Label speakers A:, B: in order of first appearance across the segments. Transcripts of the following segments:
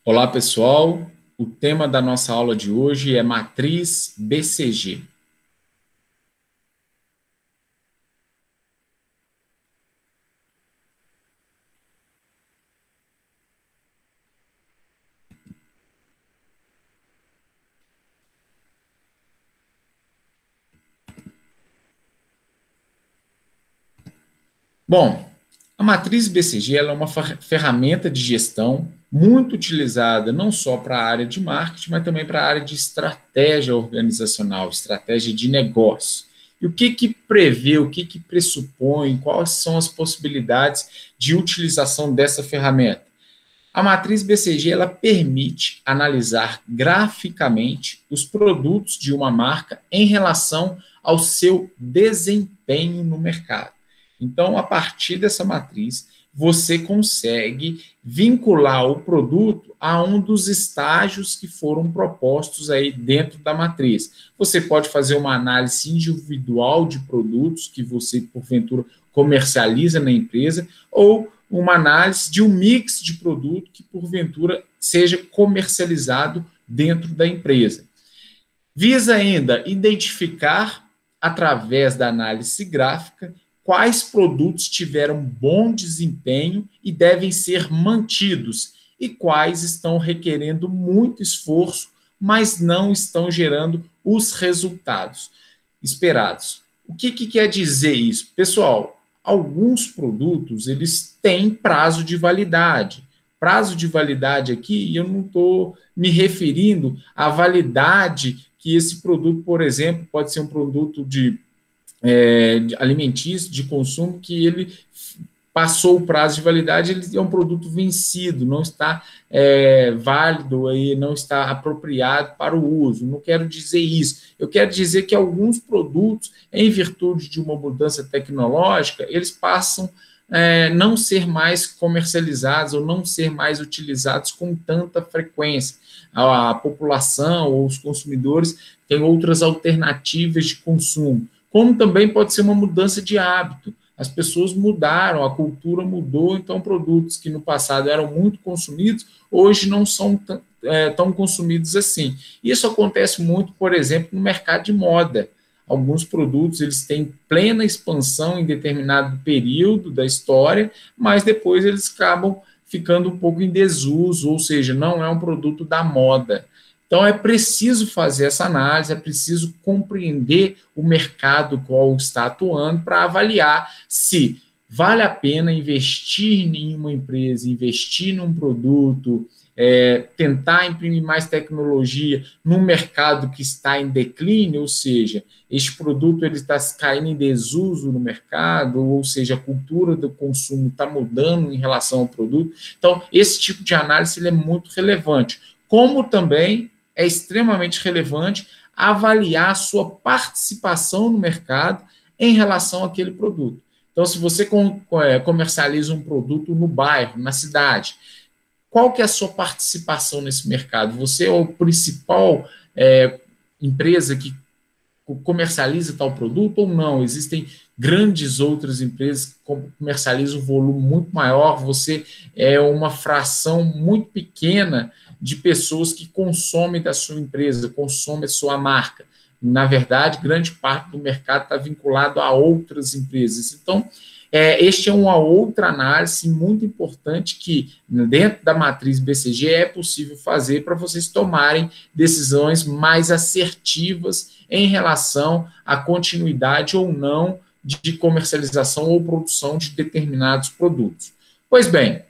A: Olá, pessoal. O tema da nossa aula de hoje é matriz BCG. Bom, a matriz BCG ela é uma ferramenta de gestão muito utilizada não só para a área de marketing, mas também para a área de estratégia organizacional, estratégia de negócio. E o que prevê, o que pressupõe, quais são as possibilidades de utilização dessa ferramenta? A matriz BCG ela permite analisar graficamente os produtos de uma marca em relação ao seu desempenho no mercado. Então, a partir dessa matriz, você consegue vincular o produto a um dos estágios que foram propostos aí dentro da matriz. Você pode fazer uma análise individual de produtos que você, porventura, comercializa na empresa, ou uma análise de um mix de produto que, porventura, seja comercializado dentro da empresa. Visa ainda identificar, através da análise gráfica, quais produtos tiveram bom desempenho e devem ser mantidos e quais estão requerendo muito esforço, mas não estão gerando os resultados esperados. O que quer dizer isso? Pessoal, alguns produtos eles têm prazo de validade. Prazo de validade aqui, eu não estou me referindo à validade que esse produto, por exemplo, pode ser um produto de alimentício, de consumo, que ele passou o prazo de validade, ele é um produto vencido, não está válido, aí, não está apropriado para o uso. Não quero dizer isso. Eu quero dizer que alguns produtos, em virtude de uma mudança tecnológica, eles passam não ser mais comercializados ou não ser mais utilizados com tanta frequência. A população ou os consumidores têm outras alternativas de consumo, como também pode ser uma mudança de hábito. As pessoas mudaram, a cultura mudou, então produtos que no passado eram muito consumidos, hoje não são tão consumidos assim. Isso acontece muito, por exemplo, no mercado de moda. Alguns produtos eles têm plena expansão em determinado período da história, mas depois eles acabam ficando um pouco em desuso, ou seja, não é um produto da moda. Então, é preciso fazer essa análise, é preciso compreender o mercado qual está atuando para avaliar se vale a pena investir em uma empresa, investir num produto, tentar imprimir mais tecnologia num mercado que está em declínio, ou seja, este produto ele está caindo em desuso no mercado, ou seja, a cultura do consumo está mudando em relação ao produto. Então, esse tipo de análise ele é muito relevante, como também é extremamente relevante avaliar a sua participação no mercado em relação àquele produto. Então, se você comercializa um produto no bairro, na cidade, qual que é a sua participação nesse mercado? Você é o principal empresa que comercializa tal produto ou não? Existem grandes outras empresas que comercializam um volume muito maior, você é uma fração muito pequena de pessoas que consomem da sua empresa, consomem a sua marca. Na verdade, grande parte do mercado está vinculado a outras empresas. Então, este é uma outra análise muito importante que, dentro da matriz BCG, é possível fazer para vocês tomarem decisões mais assertivas em relação à continuidade ou não de comercialização ou produção de determinados produtos. Pois bem,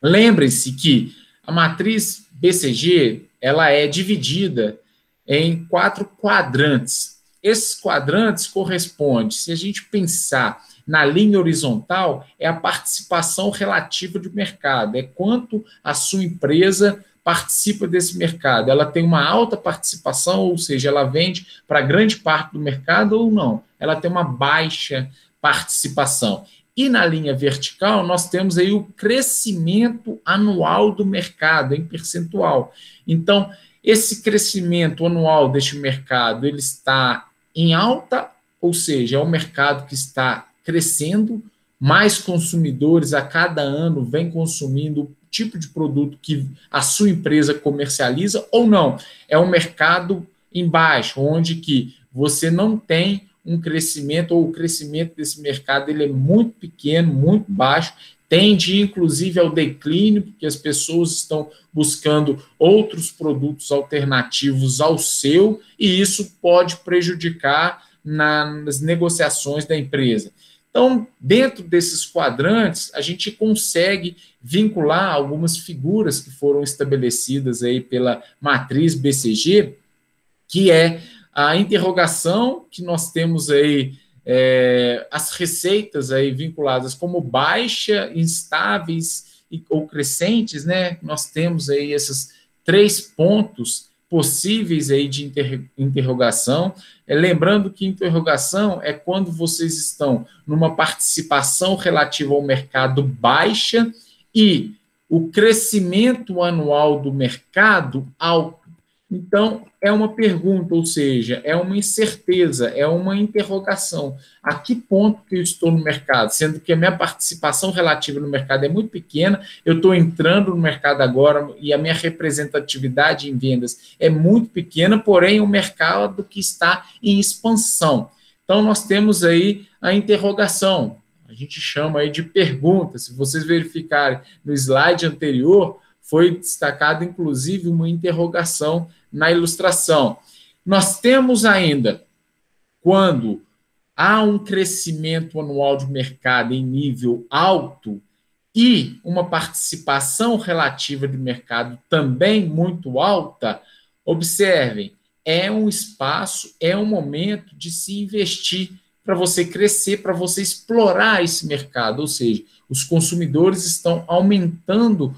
A: lembrem-se que a matriz BCG ela é dividida em 4 quadrantes. Esses quadrantes correspondem, se a gente pensar na linha horizontal, é a participação relativa do mercado, é quanto a sua empresa participa desse mercado. Ela tem uma alta participação, ou seja, ela vende para grande parte do mercado ou não. Ela tem uma baixa participação. E na linha vertical, nós temos aí o crescimento anual do mercado, em percentual. Então, esse crescimento anual deste mercado, ele está em alta, ou seja, é um mercado que está crescendo, mais consumidores a cada ano vêm consumindo tipo de produto que a sua empresa comercializa ou não. É um mercado em baixo, onde que você não tem um crescimento, ou o crescimento desse mercado ele é muito pequeno, muito baixo, tende inclusive ao declínio, porque as pessoas estão buscando outros produtos alternativos ao seu, e isso pode prejudicar nas negociações da empresa. Então, dentro desses quadrantes, a gente consegue vincular algumas figuras que foram estabelecidas aí pela matriz BCG, que é a interrogação, que nós temos aí as receitas aí vinculadas como baixa, instáveis ou crescentes, né? Nós temos aí esses 3 pontos possíveis aí de interrogação. Lembrando que interrogação é quando vocês estão numa participação relativa ao mercado baixa e o crescimento anual do mercado alto. Então, é uma pergunta, ou seja, é uma incerteza, é uma interrogação. A que ponto que eu estou no mercado? Sendo que a minha participação relativa no mercado é muito pequena, eu estou entrando no mercado agora e a minha representatividade em vendas é muito pequena, porém, o mercado que está em expansão. Então, nós temos aí a interrogação. A gente chama aí de pergunta. Se vocês verificarem no slide anterior, foi destacado, inclusive, uma interrogação na ilustração. Nós temos ainda, quando há um crescimento anual de mercado em nível alto e uma participação relativa de mercado também muito alta, observem, é um espaço, é um momento de se investir para você crescer, para você explorar esse mercado, ou seja, os consumidores estão aumentando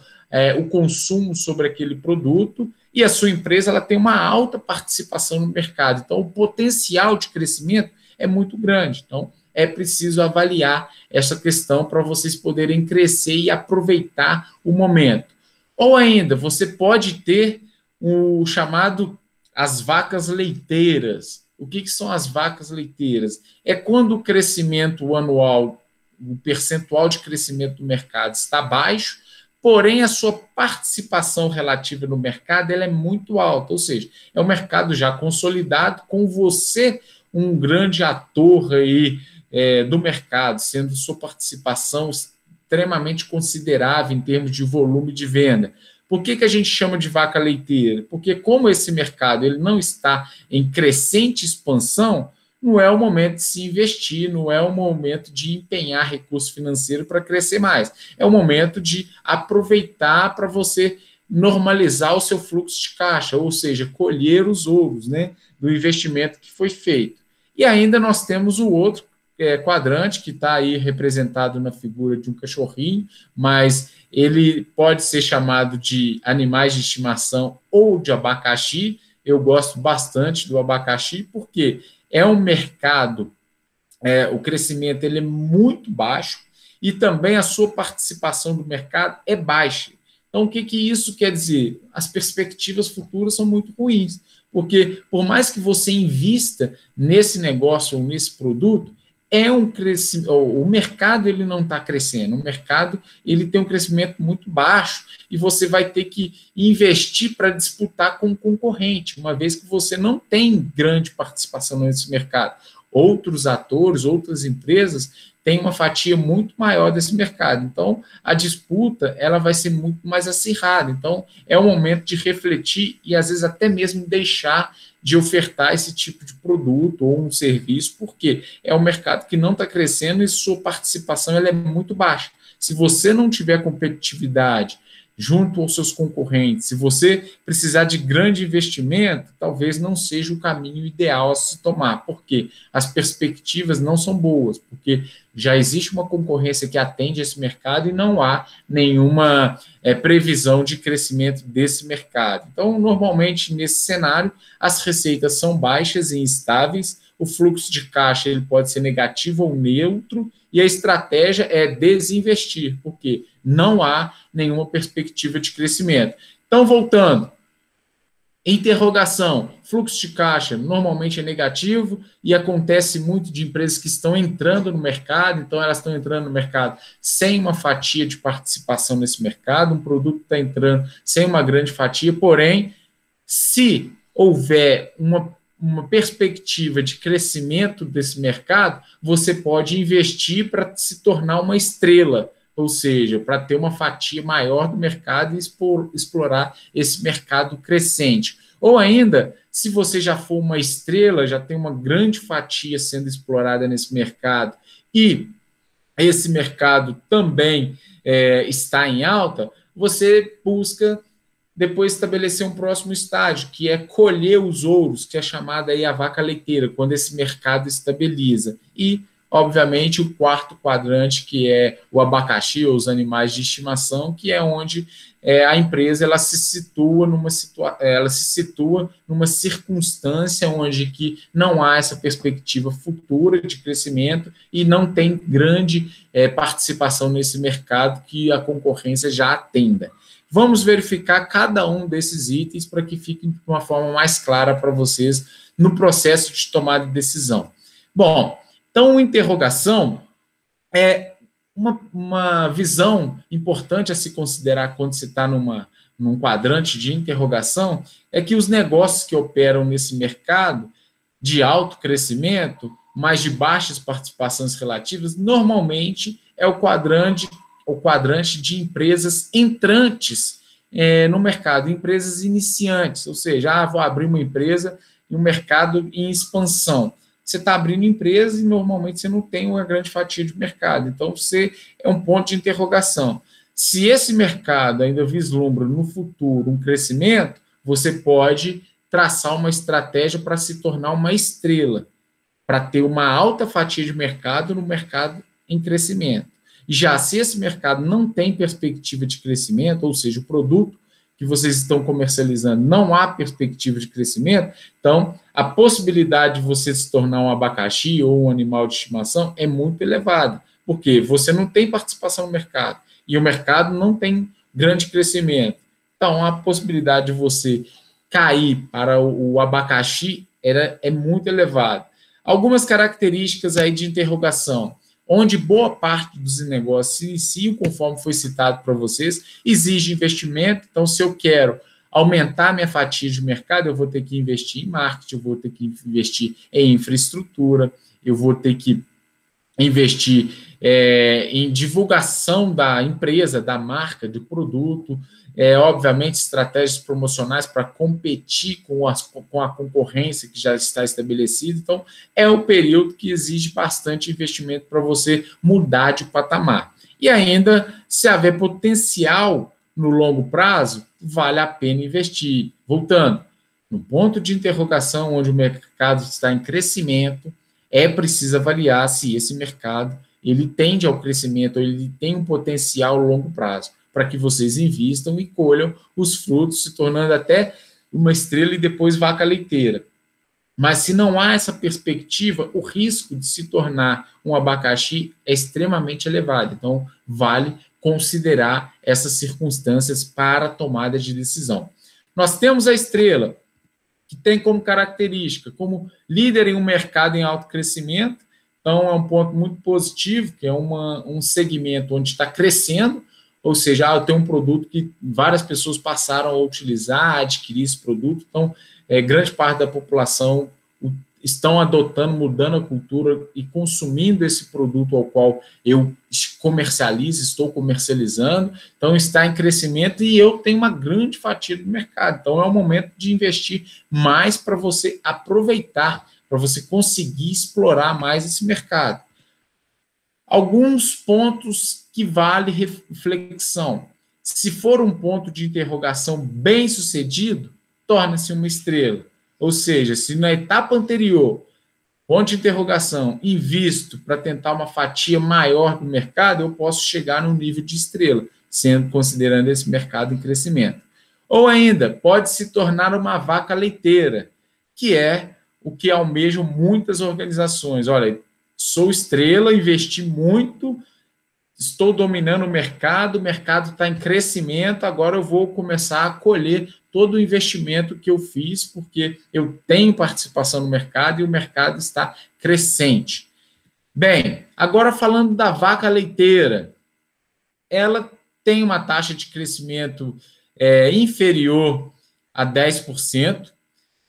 A: o consumo sobre aquele produto e a sua empresa ela tem uma alta participação no mercado. Então, o potencial de crescimento é muito grande. Então, é preciso avaliar essa questão para vocês poderem crescer e aproveitar o momento. Ou ainda, você pode ter o chamado as vacas leiteiras. O que são as vacas leiteiras? É quando o crescimento anual, o percentual de crescimento do mercado está baixo, porém a sua participação relativa no mercado ela é muito alta, ou seja, é um mercado já consolidado, com você um grande ator aí do mercado, sendo sua participação extremamente considerável em termos de volume de venda. Por que a gente chama de vaca leiteira? Porque como esse mercado ele não está em crescente expansão, não é o momento de se investir, não é o momento de empenhar recurso financeiro para crescer mais. É o momento de aproveitar para você normalizar o seu fluxo de caixa, ou seja, colher os ouros, né, do investimento que foi feito. E ainda nós temos o outro quadrante, que está aí representado na figura de um cachorrinho, mas ele pode ser chamado de animais de estimação ou de abacaxi. Eu gosto bastante do abacaxi, porque é um mercado, o crescimento ele é muito baixo e também a sua participação do mercado é baixa. Então, o que isso quer dizer? As perspectivas futuras são muito ruins, porque por mais que você invista nesse negócio ou nesse produto, o mercado ele não está crescendo, o mercado ele tem um crescimento muito baixo e você vai ter que investir para disputar com o concorrente, uma vez que você não tem grande participação nesse mercado. Outros atores, outras empresas têm uma fatia muito maior desse mercado. Então, a disputa ela vai ser muito mais acirrada. Então, é o momento de refletir e, às vezes, até mesmo deixar de ofertar esse tipo de produto ou um serviço, porque é um mercado que não está crescendo e sua participação ela é muito baixa. Se você não tiver competitividade junto aos seus concorrentes, se você precisar de grande investimento, talvez não seja o caminho ideal a se tomar, porque as perspectivas não são boas, porque já existe uma concorrência que atende esse mercado e não há nenhuma previsão de crescimento desse mercado. Então, normalmente, nesse cenário, as receitas são baixas e instáveis, o fluxo de caixa ele pode ser negativo ou neutro, e a estratégia é desinvestir, porque não há nenhuma perspectiva de crescimento. Então, voltando, Interrogação, fluxo de caixa normalmente é negativo e acontece muito de empresas que estão entrando no mercado, então elas estão entrando no mercado sem uma fatia de participação nesse mercado, um produto está entrando sem uma grande fatia, porém, se houver uma perspectiva de crescimento desse mercado, você pode investir para se tornar uma estrela, ou seja, para ter uma fatia maior do mercado e explorar esse mercado crescente. Ou ainda, se você já for uma estrela, já tem uma grande fatia sendo explorada nesse mercado e esse mercado também está em alta, você busca depois estabelecer um próximo estágio, que é colher os ouros, que é chamada aí a vaca leiteira, quando esse mercado estabiliza. E, obviamente, o quarto quadrante, que é o abacaxi, ou os animais de estimação, que é onde a empresa ela se situa numa circunstância onde que não há essa perspectiva futura de crescimento e não tem grande participação nesse mercado que a concorrência já atenda. Vamos verificar cada um desses itens para que fique de uma forma mais clara para vocês no processo de tomada de decisão. Bom, então, interrogação é uma visão importante a se considerar quando se está num quadrante de interrogação, é que os negócios que operam nesse mercado de alto crescimento, mas de baixas participações relativas, normalmente é o quadrante de empresas entrantes no mercado, empresas iniciantes, ou seja, vou abrir uma empresa em um mercado em expansão. Você está abrindo empresa e normalmente você não tem uma grande fatia de mercado, então você é um ponto de interrogação. Se esse mercado ainda vislumbra no futuro um crescimento, você pode traçar uma estratégia para se tornar uma estrela, para ter uma alta fatia de mercado no mercado em crescimento. Já se esse mercado não tem perspectiva de crescimento, ou seja, o produto que vocês estão comercializando não há perspectiva de crescimento, então a possibilidade de você se tornar um abacaxi ou um animal de estimação é muito elevada, porque você não tem participação no mercado e o mercado não tem grande crescimento. Então a possibilidade de você cair para o abacaxi é muito elevada. Algumas características aí de interrogação, onde boa parte dos negócios se iniciam, conforme foi citado para vocês, exige investimento. Então, se eu quero aumentar minha fatia de mercado, eu vou ter que investir em marketing, eu vou ter que investir em infraestrutura, eu vou ter que investir em divulgação da empresa, da marca, do produto, obviamente, estratégias promocionais para competir com a concorrência que já está estabelecida. Então, é o período que exige bastante investimento para você mudar de patamar. E ainda, se haver potencial no longo prazo, vale a pena investir. Voltando, no ponto de interrogação, onde o mercado está em crescimento, é preciso avaliar se esse mercado ele tende ao crescimento, ele tem um potencial a longo prazo, para que vocês invistam e colham os frutos, se tornando até uma estrela e depois vaca leiteira. Mas se não há essa perspectiva, o risco de se tornar um abacaxi é extremamente elevado. Então, vale considerar essas circunstâncias para a tomada de decisão. Nós temos a estrela, que tem como característica, como líder em um mercado em alto crescimento. Então, é um ponto muito positivo, que é um segmento onde está crescendo, ou seja, eu tenho um produto que várias pessoas passaram a utilizar, a adquirir esse produto, então, grande parte da população estão adotando, mudando a cultura e consumindo esse produto ao qual eu comercializo, estou comercializando, então está em crescimento e eu tenho uma grande fatia do mercado, então é o momento de investir mais para você aproveitar, para você conseguir explorar mais esse mercado. Alguns pontos que vale reflexão. Se for um ponto de interrogação bem sucedido, torna-se uma estrela. Ou seja, se na etapa anterior, ponto de interrogação, invisto para tentar uma fatia maior do mercado, eu posso chegar num nível de estrela, considerando esse mercado em crescimento. Ou ainda, pode se tornar uma vaca leiteira, que é o que almejam muitas organizações. Olha, sou estrela, investi muito, estou dominando o mercado está em crescimento, agora eu vou começar a colher todo o investimento que eu fiz, porque eu tenho participação no mercado e o mercado está crescente. Bem, agora falando da vaca leiteira, ela tem uma taxa de crescimento inferior a 10%,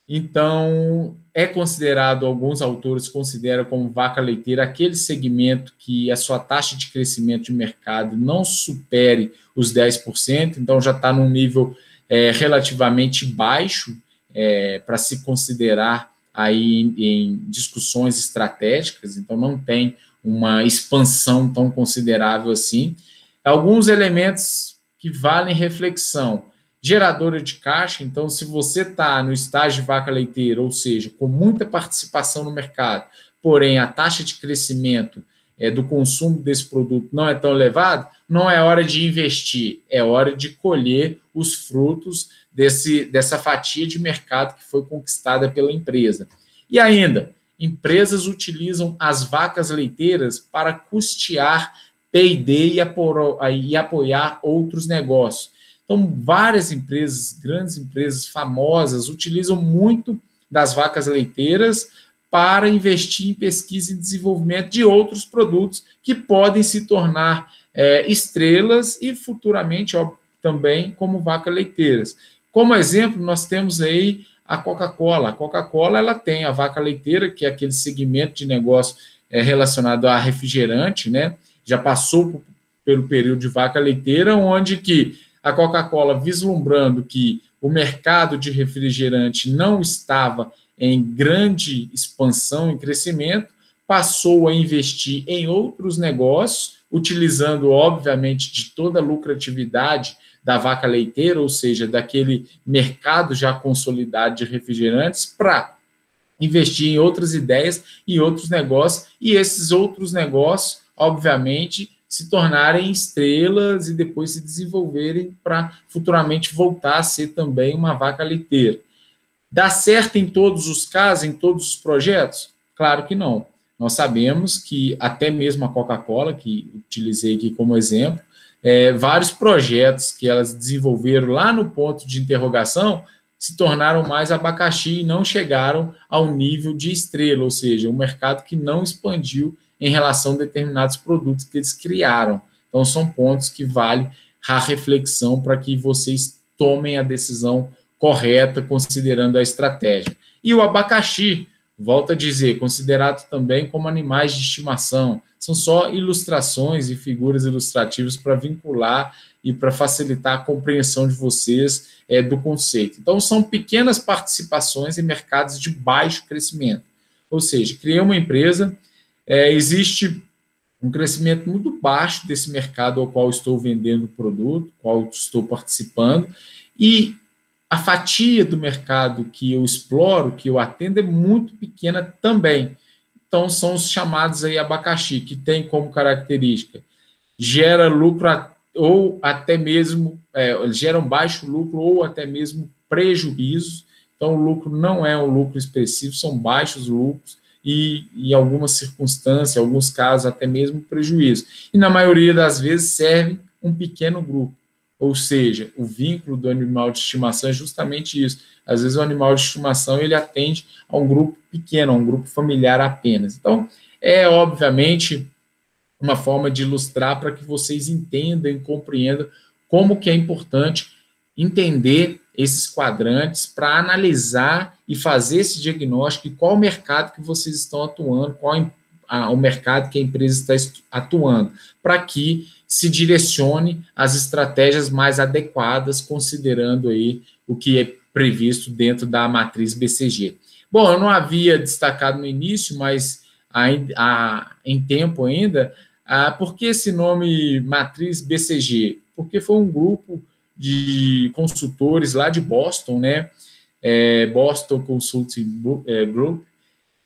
A: então é considerado, alguns autores consideram como vaca leiteira aquele segmento que a sua taxa de crescimento de mercado não supere os 10%, então já está num nível relativamente baixo para se considerar aí em discussões estratégicas, então não tem uma expansão tão considerável assim. Alguns elementos que valem reflexão: geradora de caixa. Então, se você está no estágio de vaca leiteira, ou seja, com muita participação no mercado, porém a taxa de crescimento do consumo desse produto não é tão elevado, não é hora de investir, é hora de colher os frutos dessa fatia de mercado que foi conquistada pela empresa. E ainda, empresas utilizam as vacas leiteiras para custear P&D e apoiar outros negócios. Então, várias empresas, grandes empresas famosas, utilizam muito das vacas leiteiras para investir em pesquisa e desenvolvimento de outros produtos que podem se tornar estrelas e futuramente, ó, também como vacas leiteiras. Como exemplo, nós temos aí a Coca-Cola. A Coca-Cola, ela tem a vaca leiteira, que é aquele segmento de negócio relacionado a refrigerante, né? Já passou pelo período de vaca leiteira, onde que a Coca-Cola, vislumbrando que o mercado de refrigerante não estava em grande expansão, em crescimento, passou a investir em outros negócios, utilizando, obviamente, de toda a lucratividade da vaca leiteira, ou seja, daquele mercado já consolidado de refrigerantes, para investir em outras ideias e outros negócios, e esses outros negócios, obviamente, se tornarem estrelas e depois se desenvolverem para futuramente voltar a ser também uma vaca leiteira. Dá certo em todos os casos, em todos os projetos? Claro que não. Nós sabemos que até mesmo a Coca-Cola, que utilizei aqui como exemplo, vários projetos que elas desenvolveram lá no ponto de interrogação se tornaram mais abacaxi e não chegaram ao nível de estrela, ou seja, um mercado que não expandiu em relação a determinados produtos que eles criaram. Então, são pontos que vale a reflexão para que vocês tomem a decisão correta, considerando a estratégia. E o abacaxi, volto a dizer, considerado também como animais de estimação. São só ilustrações e figuras ilustrativas para vincular e para facilitar a compreensão de vocês do conceito. Então, são pequenas participações em mercados de baixo crescimento. Ou seja, criei uma empresa, existe um crescimento muito baixo desse mercado ao qual estou vendendo o produto, qual estou participando, e a fatia do mercado que eu exploro, que eu atendo, é muito pequena também. Então, são os chamados aí abacaxi, que tem como característica, gera lucro ou até mesmo, gera um baixo lucro ou até mesmo prejuízo. Então, o lucro não é um lucro expressivo, são baixos lucros e, em algumas circunstâncias, em alguns casos, até mesmo prejuízo. E, na maioria das vezes, serve um pequeno grupo. Ou seja, o vínculo do animal de estimação é justamente isso. Às vezes o animal de estimação ele atende a um grupo pequeno, a um grupo familiar apenas. Então, obviamente uma forma de ilustrar para que vocês entendam e compreendam como que é importante entender esses quadrantes para analisar e fazer esse diagnóstico de qual mercado que vocês estão atuando, qual o mercado que a empresa está atuando, para que se direcione as estratégias mais adequadas, considerando aí o que é previsto dentro da matriz BCG. Bom, eu não havia destacado no início, mas em tempo ainda, por que esse nome matriz BCG? Porque foi um grupo de consultores lá de Boston, né? Boston Consulting Group.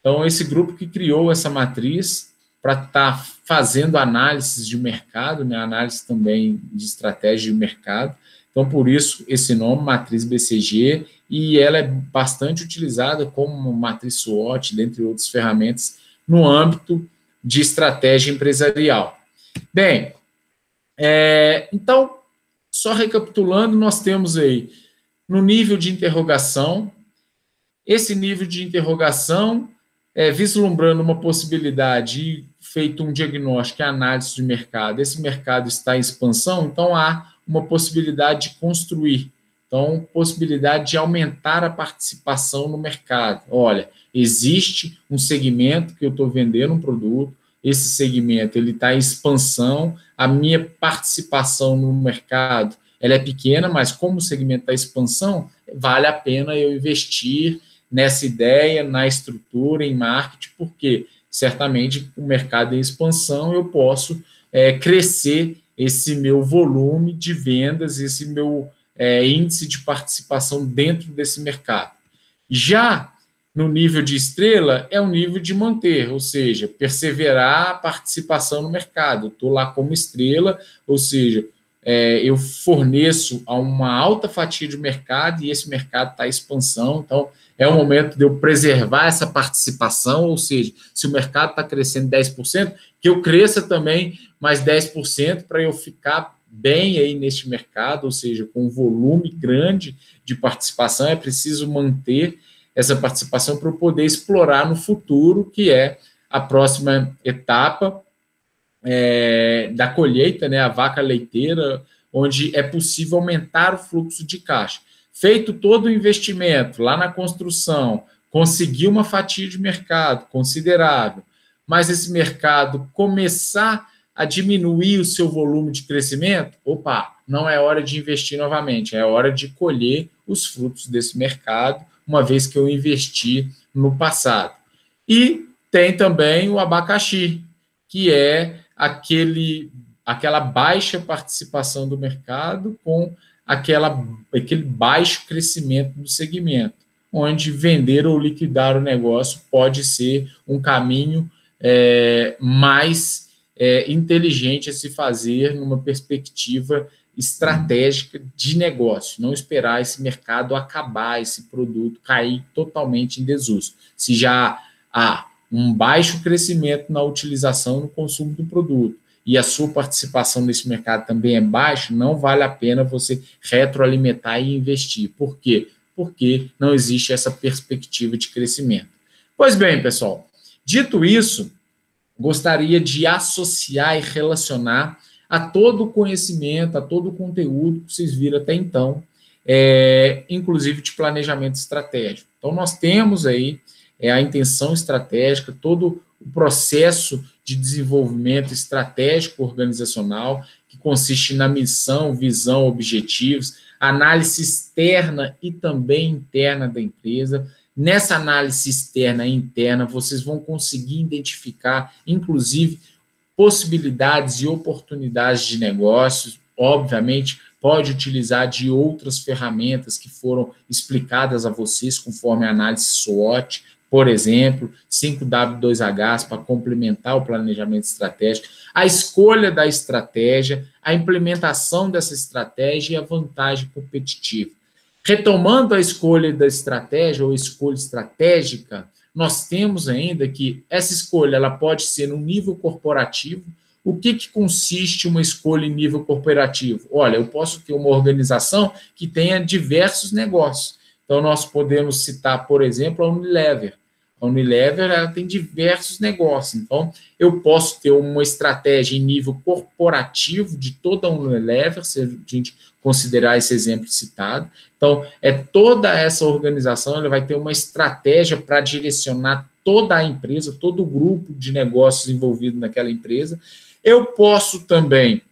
A: Então, esse grupo que criou essa matriz para estar fazendo análises de mercado, né, análise também de estratégia de mercado. Então, por isso, esse nome, matriz BCG, e ela é bastante utilizada como matriz SWOT, dentre outras ferramentas, no âmbito de estratégia empresarial. Bem, Então, só recapitulando, nós temos aí no nível de interrogação, esse nível de interrogação, vislumbrando uma possibilidade e feito um diagnóstico e análise de mercado, esse mercado está em expansão, então há uma possibilidade de construir, então possibilidade de aumentar a participação no mercado. Olha, existe um segmento que eu estou vendendo um produto, esse segmento ele está em expansão, a minha participação no mercado ela é pequena, mas como o segmento está em expansão, vale a pena eu investir nessa ideia, na estrutura, em marketing, porque certamente o mercado em expansão eu posso crescer esse meu volume de vendas, esse meu índice de participação dentro desse mercado. Já no nível de estrela, é o nível de manter, ou seja, perseverar a participação no mercado. Estou lá como estrela, ou seja, eu forneço a uma alta fatia de mercado e esse mercado está em expansão, então é o momento de eu preservar essa participação, ou seja, se o mercado está crescendo 10%, que eu cresça também mais 10% para eu ficar bem aí neste mercado, ou seja, com um volume grande de participação, é preciso manter essa participação para eu poder explorar no futuro, que é a próxima etapa da colheita, né, a vaca leiteira, onde é possível aumentar o fluxo de caixa. Feito todo o investimento lá na construção, conseguir uma fatia de mercado considerável, mas esse mercado começar a diminuir o seu volume de crescimento, opa, não é hora de investir novamente, é hora de colher os frutos desse mercado, uma vez que eu investi no passado. E tem também o abacaxi, que é aquela baixa participação do mercado com aquele baixo crescimento do segmento, onde vender ou liquidar o negócio pode ser um caminho mais inteligente a se fazer numa perspectiva estratégica de negócio, não esperar esse mercado acabar, esse produto cair totalmente em desuso. Se já há um baixo crescimento na utilização e no consumo do produto e a sua participação nesse mercado também é baixa, não vale a pena você retroalimentar e investir. Por quê? Porque não existe essa perspectiva de crescimento. Pois bem, pessoal, dito isso, gostaria de associar e relacionar a todo o conhecimento, a todo o conteúdo que vocês viram até então, inclusive de planejamento estratégico. Então, nós temos aí a intenção estratégica, todo o processo de desenvolvimento estratégico organizacional, que consiste na missão, visão, objetivos, análise externa e também interna da empresa. Nessa análise externa e interna, vocês vão conseguir identificar, inclusive, possibilidades e oportunidades de negócios. Obviamente, pode utilizar de outras ferramentas que foram explicadas a vocês conforme a análise SWOT, por exemplo, 5W2H para complementar o planejamento estratégico, a escolha da estratégia, a implementação dessa estratégia e a vantagem competitiva. Retomando a escolha da estratégia ou escolha estratégica, nós temos ainda que essa escolha ela pode ser no nível corporativo. O que consiste uma escolha em nível corporativo? Olha, eu posso ter uma organização que tenha diversos negócios. Então, nós podemos citar, por exemplo, a Unilever. A Unilever ela tem diversos negócios. Então, eu posso ter uma estratégia em nível corporativo de toda a Unilever, se a gente considerar esse exemplo citado. Então, toda essa organização ela vai ter uma estratégia para direcionar toda a empresa, todo o grupo de negócios envolvido naquela empresa. Eu posso também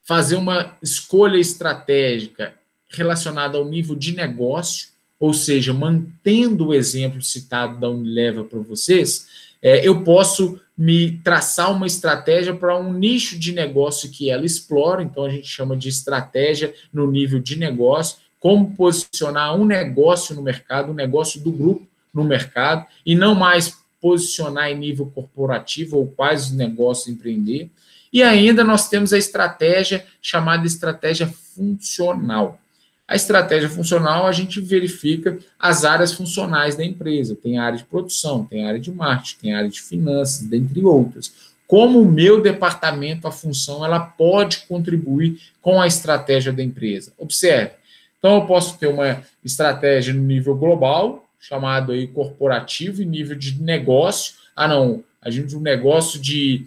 A: fazer uma escolha estratégica relacionada ao nível de negócio, ou seja, mantendo o exemplo citado da Unilever para vocês, eu posso me traçar uma estratégia para um nicho de negócio que ela explora, então a gente chama de estratégia no nível de negócio, como posicionar um negócio no mercado, um negócio do grupo no mercado, e não mais posicionar em nível corporativo ou quais os negócios empreender. E ainda nós temos a estratégia chamada estratégia funcional. A estratégia funcional, a gente verifica as áreas funcionais da empresa. Tem a área de produção, tem a área de marketing, tem a área de finanças, dentre outras. como o meu departamento, a função, ela pode contribuir com a estratégia da empresa. Observe. Então, eu posso ter uma estratégia no nível global, chamado aí corporativo, e nível de negócio. Ah, não, a gente um negócio de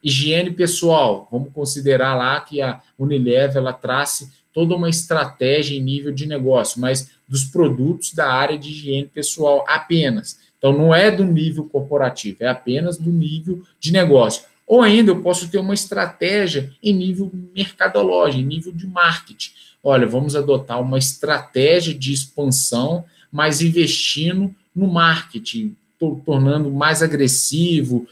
A: higiene pessoal. Vamos considerar lá que a Unilever ela trace toda uma estratégia em nível de negócio, mas dos produtos da área de higiene pessoal apenas. Então, não é do nível corporativo, é apenas do nível de negócio. Ou ainda eu posso ter uma estratégia em nível mercadológico, em nível de marketing. Olha, vamos adotar uma estratégia de expansão, mas investindo no marketing, tornando mais agressivo,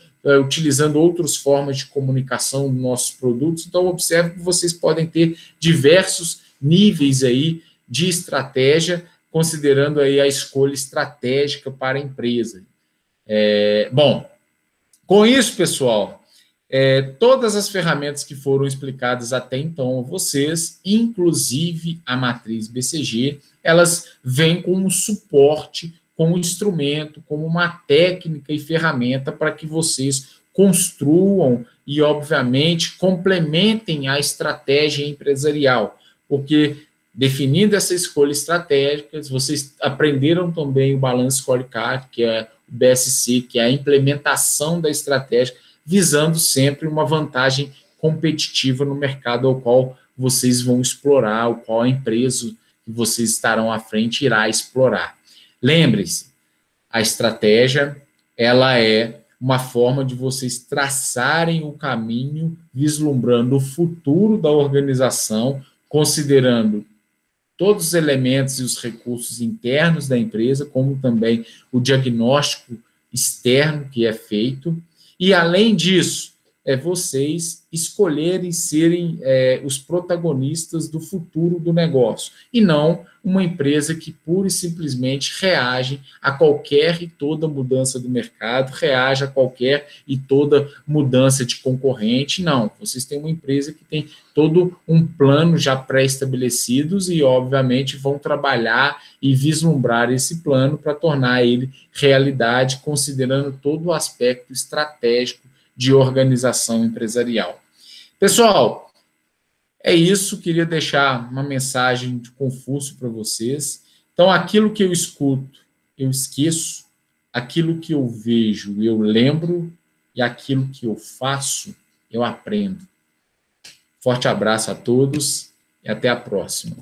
A: utilizando outras formas de comunicação dos nossos produtos. Então, observe que vocês podem ter diversos níveis aí de estratégia, considerando aí a escolha estratégica para a empresa. Bom, com isso, pessoal, todas as ferramentas que foram explicadas até então a vocês, inclusive a matriz BCG, elas vêm com um suporte, como um instrumento, como uma técnica e ferramenta para que vocês construam e, obviamente, complementem a estratégia empresarial, porque definindo essa escolha estratégica, vocês aprenderam também o Balance Scorecard, que é o BSC, que é a implementação da estratégia, visando sempre uma vantagem competitiva no mercado ao qual vocês vão explorar, o qual a empresa que vocês estarão à frente irá explorar. Lembre-se, a estratégia, ela é uma forma de vocês traçarem o caminho, vislumbrando o futuro da organização, considerando todos os elementos e os recursos internos da empresa, como também o diagnóstico externo que é feito. E, além disso, vocês escolherem serem os protagonistas do futuro do negócio, e não uma empresa que pura e simplesmente reage a qualquer e toda mudança do mercado, reage a qualquer e toda mudança de concorrente. Não, vocês têm uma empresa que tem todo um plano já pré-estabelecidos e, obviamente, vão trabalhar e vislumbrar esse plano para tornar ele realidade, considerando todo o aspecto estratégico de organização empresarial. Pessoal, é isso. Queria deixar uma mensagem de Confúcio para vocês. Então, aquilo que eu escuto, eu esqueço. Aquilo que eu vejo, eu lembro. E aquilo que eu faço, eu aprendo. Forte abraço a todos e até a próxima.